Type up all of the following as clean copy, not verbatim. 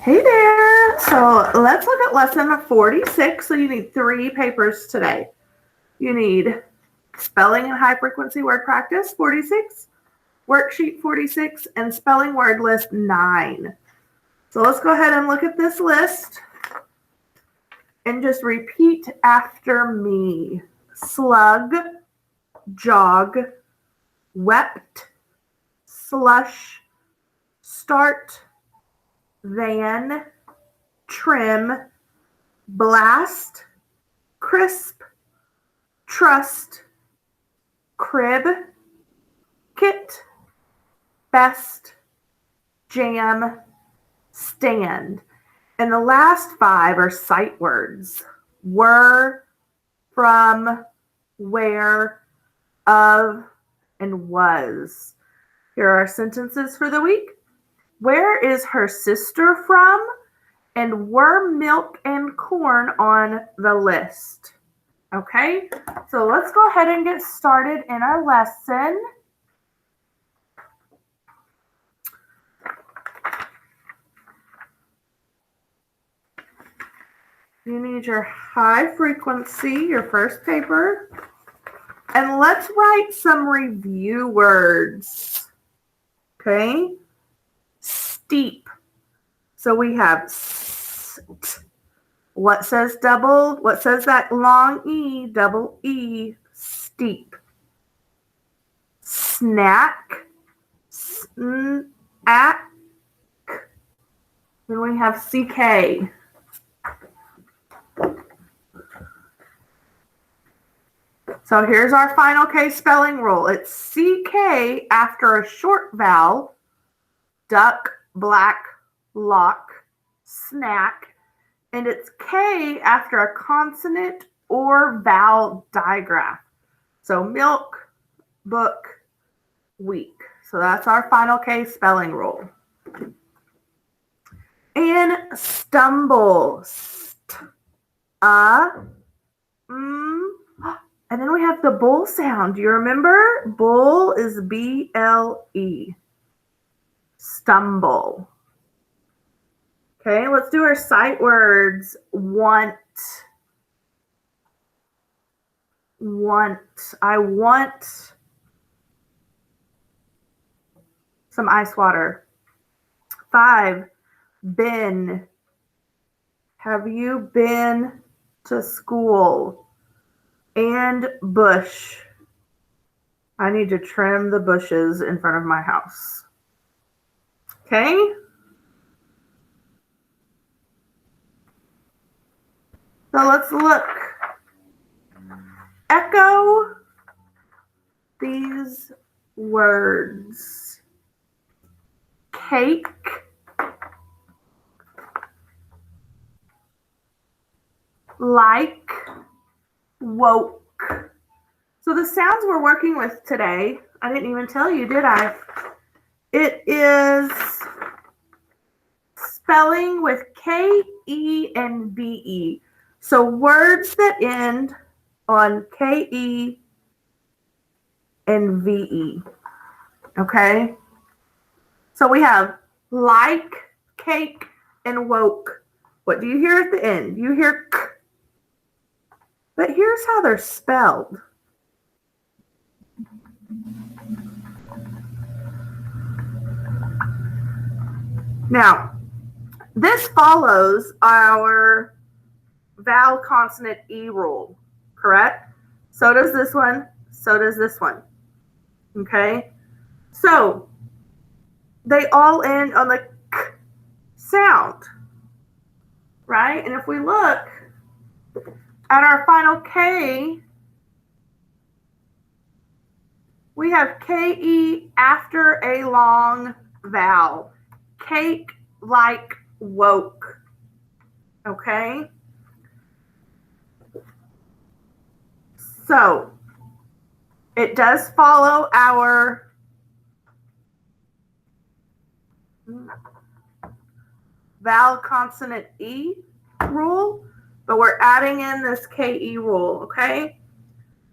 Hey there! So let's look at lesson 46. So you need 3 papers today. You need spelling and high frequency word practice 46, worksheet 46, and spelling word list 9. So let's go ahead and look at this list and just repeat after me. Slug, jog, wept, slush, start, van, trim, blast, crisp, trust, crib, kit, best, jam, stand. And the last 5 are sight words. Were, from, where, of, and was. Here are our sentences for the week. Where is her sister from? And were milk and corn on the list? Okay, so let's go ahead and get started in our lesson. You need your high frequency, your first paper. And let's write some review words. Okay, steep. So we have what says double? What says that long E? Double E, steep. Snack, snack. Then we have CK. So here's our final K spelling rule. It's CK after a short vowel, duck, black, lock, snack, and it's K after a consonant or vowel digraph. So milk, book, week. So that's our final K spelling rule. And stumble, and then we have the bull sound. Do you remember? Bull is B-L-E. Stumble. Okay, let's do our sight words. Want. Want. I want some ice water. 5. Been. Have you been to school? And bush. I need to trim the bushes in front of my house. Okay? So let's look. Echo these words. Cake, like, woke. So the sounds we're working with today, I didn't even tell you, did I? It is spelling with K-E and V-E. So words that end on K-E and V-E. Okay? So we have like, cake, and woke. What do you hear at the end? You hear K. But here's how they're spelled. Now, this follows our vowel consonant E rule, correct? So does this one, so does this one. Okay? So, they all end on the K sound, right? And if we look at our final K, we have K-E after a long vowel. Cake, like, woke. Okay? So, it does follow our vowel consonant E rule, but we're adding in this K-E rule, okay?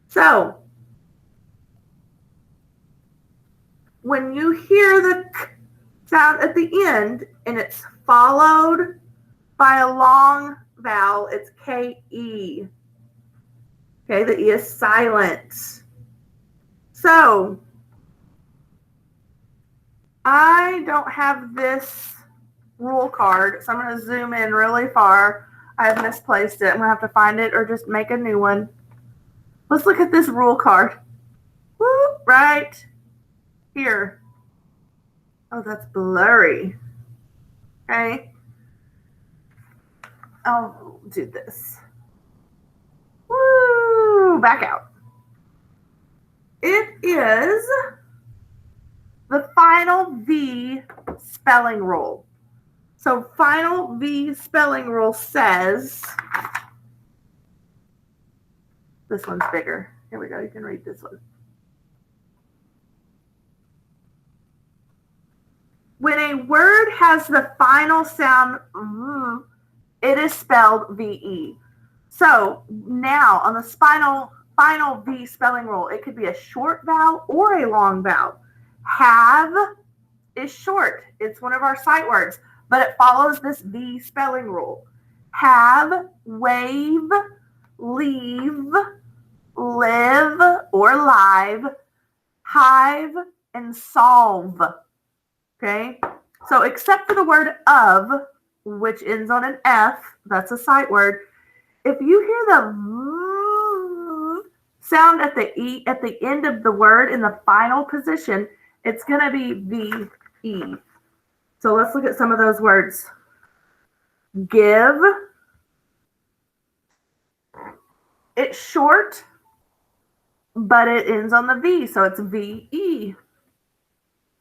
So, when you hear the K sound at the end, and it's followed by a long vowel. It's K-E. Okay, the E is silent. So, I don't have this rule card, so I'm going to zoom in really far. I have misplaced it. I'm going to have to find it or just make a new one. Let's look at this rule card. Woo, right here. Oh, that's blurry. Okay. I'll do this. Woo, back out. It is the final V spelling rule. So final V spelling rule says, this one's bigger. Here we go. You can read this one. When a word has the final sound, it is spelled VE. So now on the final V spelling rule, it could be a short vowel or a long vowel. Have is short. It's one of our sight words, but it follows this V spelling rule. Have, wave, leave, live or live, hive, and solve. Okay, so except for the word of, which ends on an F, that's a sight word. If you hear the sound at the end of the word in the final position, it's going to be V-E. So let's look at some of those words. Give. It's short, but it ends on the V, so it's V-E.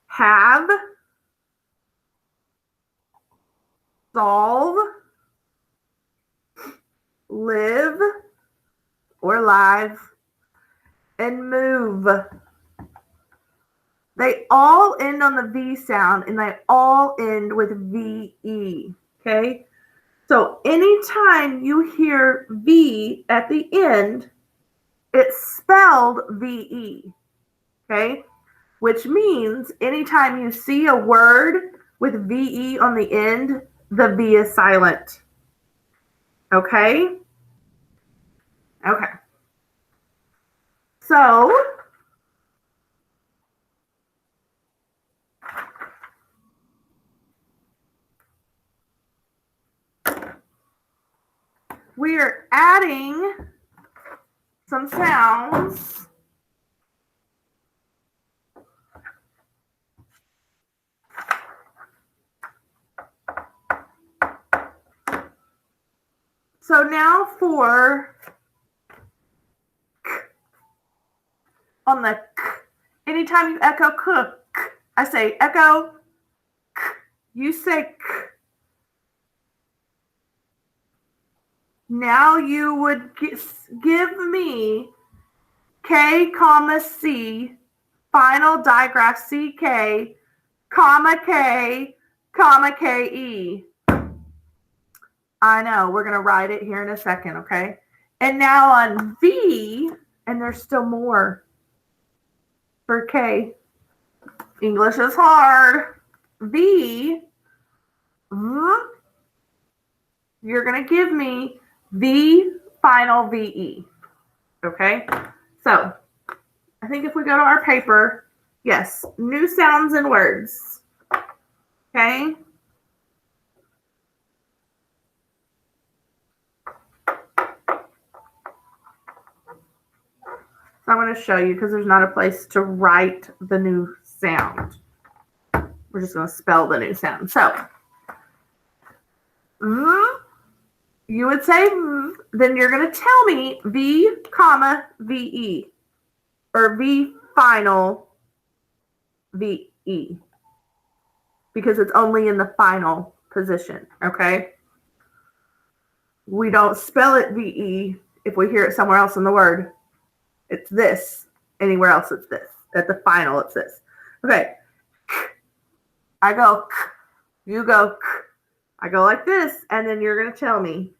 Have. Solve. Live or live, and move. They all end on the V sound, and they all end with VE, okay? So anytime you hear V at the end, it's spelled VE, okay? Which means anytime you see a word with VE on the end, the V is silent, okay? Okay. So, we're adding some sounds. So now for on the k, anytime you echo k, I say echo k, you say k. Now you would give me K, comma, C, final digraph CK, comma, K, comma, KE. I know, we're going to write it here in a second, okay? And now on V, and there's still more for K. English is hard. V, you're going to give me the final VE, okay? So, I think if we go to our paper, yes, new sounds and words, okay? So I'm going to show you because there's not a place to write the new sound. We're just going to spell the new sound. So, you would say, then you're going to tell me V, comma, VE, or V final VE, because it's only in the final position, okay? We don't spell it VE if we hear it somewhere else in the word. It's this. Anywhere else, it's this. At the final, it's this. Okay. I go, you go, I go like this, and then you're going to tell me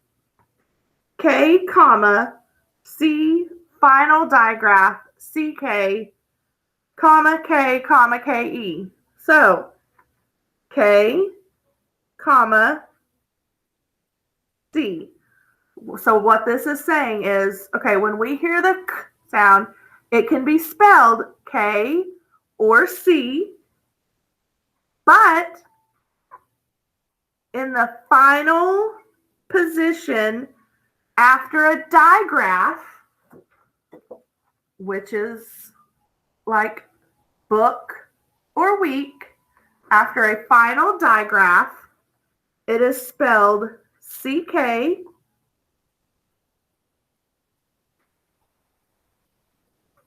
K, comma, C, final digraph, CK, comma, K, comma, KE. So, K, comma, C. So what this is saying is, okay, when we hear the K sound, it can be spelled K or C, but in the final position after a digraph, which is like book or week, after a final digraph, it is spelled CK,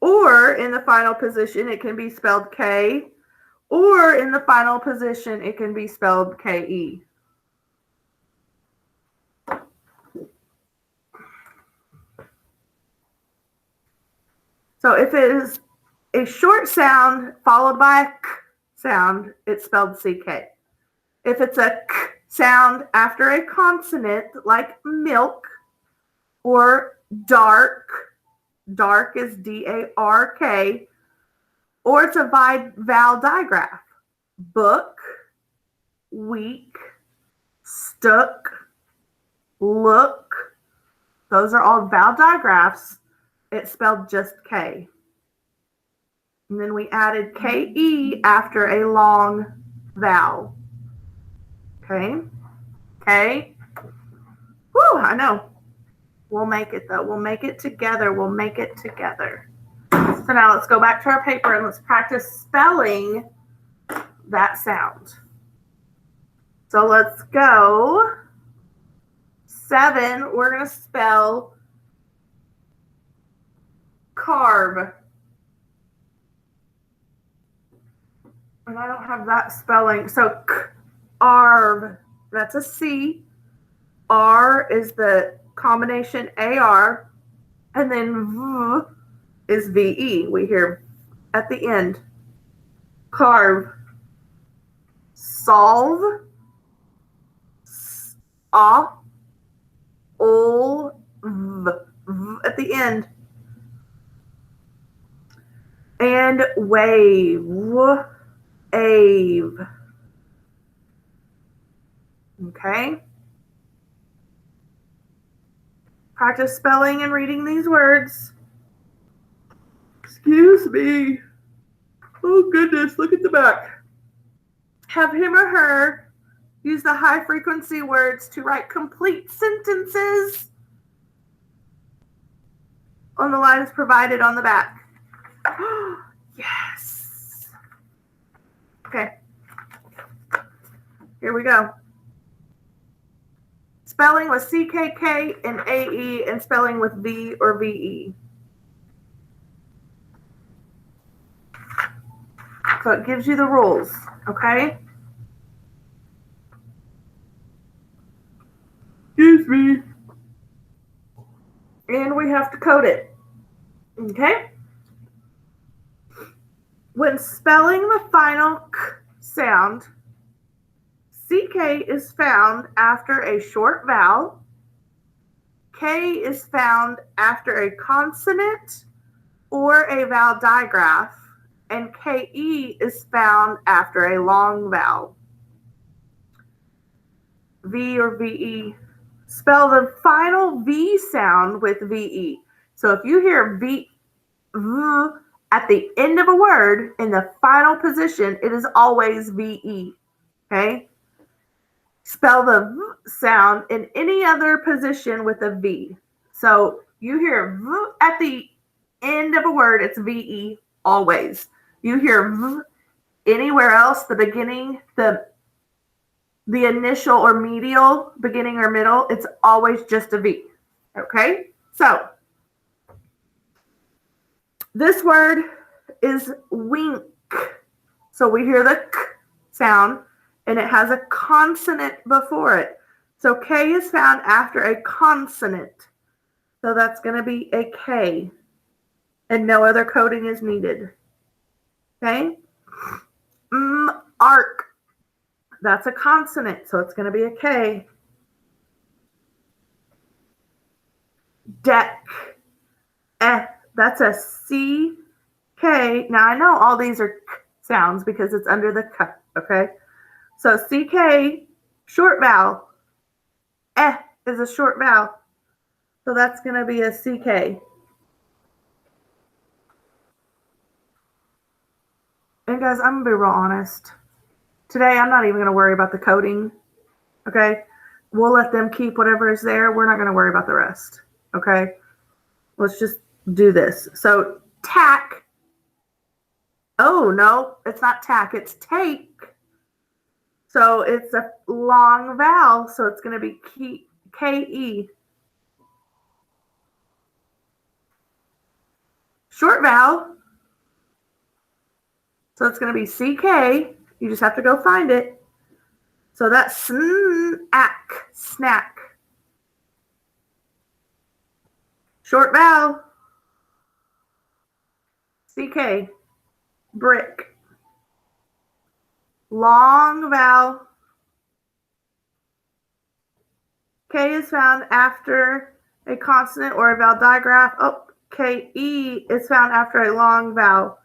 or in the final position, it can be spelled K, or in the final position, it can be spelled KE. So if it is a short sound followed by a K sound, it's spelled CK. If it's a K sound after a consonant like milk or dark, dark is D-A-R-K, or it's a vowel digraph, book, week, stuck, look, those are all vowel digraphs. It's spelled just K. And then we added K-E after a long vowel. Okay? Okay? Whew, I know. We'll make it though. We'll make it together. We'll make it together. So now let's go back to our paper and let's practice spelling that sound. So let's go. 7, we're going to spell carve. And I don't have that spelling. So arv, that's a C. R is the combination AR. And then V is VE. We hear at the end. Carve. Solve. Ah. Ol. V. V at the end. And wave. Ave. Okay. Practice spelling and reading these words. Excuse me. Oh goodness, look at the back. Have him or her use the high frequency words to write complete sentences on the lines provided on the back. Yes. Okay. Here we go. Spelling with CKK and AE, and spelling with V or VE. So it gives you the rules, okay? Excuse me. And we have to code it, okay? When spelling the final K sound, CK is found after a short vowel. K is found after a consonant or a vowel digraph. And KE is found after a long vowel. V or VE. Spell the final V sound with VE. So if you hear V at the end of a word in the final position, it is always VE. Okay? Spell the V sound in any other position with a V. So you hear V at the end of a word, it's VE always. You hear V anywhere else, the beginning, the initial or medial, beginning or middle, it's always just a V. Okay? So this word is wink. So we hear the K sound and it has a consonant before it. So K is found after a consonant. So that's going to be a K. And no other coding is needed. Okay? Arc. That's a consonant, so it's going to be a K. Deck. That's a CK. Now I know all these are K sounds because it's under the K, okay? So CK, short vowel. Eh is a short vowel. So that's going to be a CK. And guys, I'm going to be real honest. Today, I'm not even going to worry about the coding. Okay? We'll let them keep whatever is there. We're not going to worry about the rest. Okay? Let's just do this. So tack. Oh, no, it's not tack. It's take. So it's a long vowel. So it's going to be K-E. Short vowel. So it's going to be CK. You just have to go find it. So that's snack. Short vowel. CK. Brick. Long vowel. K is found after a consonant or a vowel digraph. Oh, K-E is found after a long vowel.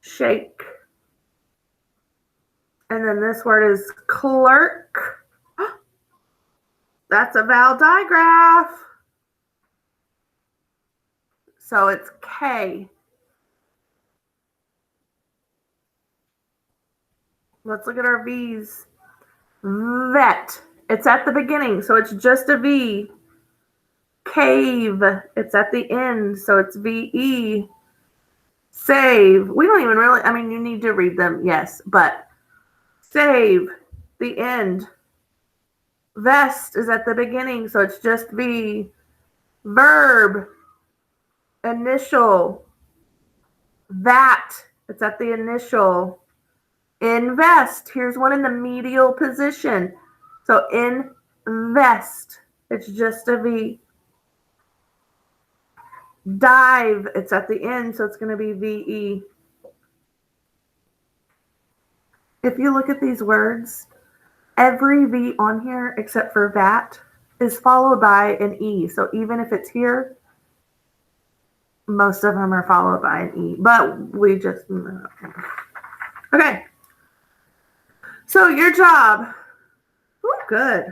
Shake. And then this word is clerk. That's a vowel digraph. So it's K. Let's look at our V's. Vet. It's at the beginning, so it's just a V. Cave. It's at the end, so it's V-E. Save. We don't even really, you need to read them, yes, but save. The end. Vest is at the beginning, so it's just V. Verb. Initial. That. It's at the initial. Invest. Here's one in the medial position. So invest. It's just a V. Dive. It's at the end, so it's going to be V-E. If you look at these words, every V on here except for that is followed by an E. So even if it's here, most of them are followed by an E. But we just... Okay. So your job. Ooh, good.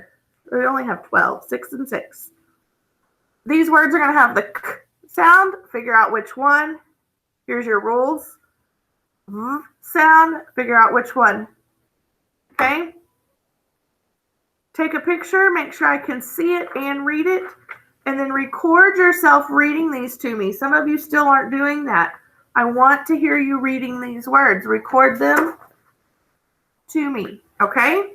We only have 12. 6 and 6. These words are going to have the K sound. Figure out which one. Here's your rules. Sound. Figure out which one. Okay? Take a picture. Make sure I can see it and read it. And then record yourself reading these to me. Some of you still aren't doing that. I want to hear you reading these words. Record them to me. Okay?